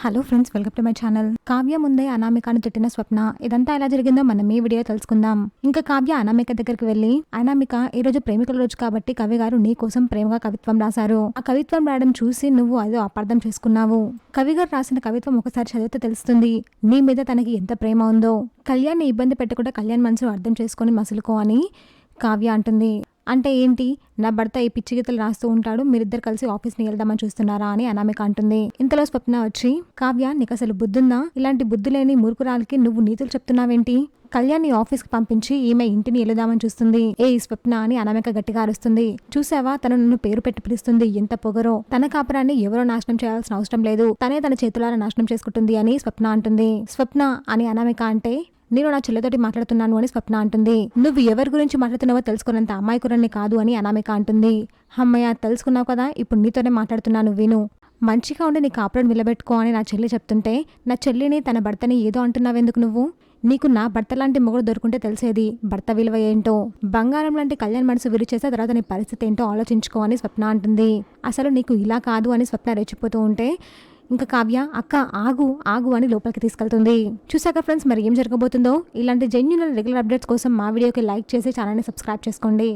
Hello friends, welcome to my channel. Kavya ముందే అనామికను తిట్టిన స్వప్న. ఇదంతా ఎలా జరిగిందో మనం ఈ వీడియో తెలుసుకుందాం. ఇంకా కావ్య అనామిక దగ్గరికి వెళ్లి, అనామిక ఈ రోజు ప్రేమికుల రోజు కాబట్టి కవి గారు నీ కోసం ప్రేమగా కవిత్వం రాశారు. ఆ కవిత్వం రాయడం చూసి నువ్వు అదో అపార్థం చేసుకున్నావు. కవి గారు రాసిన కవిత్వం ఒకసారి చదివితే తెలుస్తుంది నీ మీద తనకి ఎంత ప్రేమ ఉందో. కళ్యాణ్ని ఇబ్బంది పెట్టకుండా కళ్యాణ్ మనసు అర్థం చేసుకుని మసులుకో అని కావ్య అంటుంది. అంటే ఏంటి, నా భర్త ఈ పిచ్చి గీతలు రాస్తూ ఉంటాడు, మీరిద్దరు కలిసి ఆఫీస్ని వెళ్దామని చూస్తున్నారా అని అనామిక అంటుంది. ఇంతలో స్వప్న వచ్చి, కావ్య నీకు అసలు బుద్ధుందా? ఇలాంటి బుద్ధి లేని మూర్ఖురాలకి నువ్వు నీతులు చెప్తున్నావేంటి? కళ్యాణ్ ఆఫీస్కి పంపించి ఈమె ఇంటిని వెళదామని చూస్తుంది. ఏ స్వప్న అని అనామిక గట్టిగా అరుస్తుంది. చూసావా, తను నన్ను పేరు పెట్టి పిలుస్తుంది, ఎంత పొగరో. తన కాపురాన్ని ఎవరో నాశనం చేయాల్సిన అవసరం లేదు, తనే తన చేతులారా నాశనం చేసుకుంటుంది అని స్వప్న అంటుంది. స్వప్న అని అనామిక అంటే, నేను నా చెల్లెతోటి మాట్లాడుతున్నాను అని స్వప్న అంటుంది. నువ్వు ఎవరి గురించి మాట్లాడుతున్నావో తెలుసుకున్నంత అమాయకురాన్ని కాదు అని అనామిక అంటుంది. అమ్మయ్య, తెలుసుకున్నావు కదా, ఇప్పుడు నీతోనే మాట్లాడుతున్నాను, విను. మంచిగా ఉండి నీ కాపురం నిలబెట్టుకో అని నా చెల్లి చెప్తుంటే, నా చెల్లిని తన భర్తని ఏదో అంటున్నావెందుకు నువ్వు? నీకు నా భర్త లాంటి మొగుడు దొరుకుంటే తెలిసేది భర్త విలువ ఏంటో. బంగారం లాంటి కళ్యాణ్ మనసు విరిచేస్తే తర్వాత నీ పరిస్థితి ఏంటో ఆలోచించుకో అని స్వప్న అంటుంది. అసలు నీకు ఇలా కాదు అని స్వప్న రెచ్చిపోతూ ఉంటే ఇంకా కావ్య అక్క ఆగు ఆగు అని లోపలికి తీసుకెళ్తుంది. చూసాక ఫ్రెండ్స్, మరి ఏం జరగబోతుందో. ఇలాంటి జెన్యూన్ రెగ్యులర్ అప్డేట్స్ కోసం మా వీడియోకి లైక్ చేసి ఛానల్ని సబ్స్క్రైబ్ చేసుకోండి.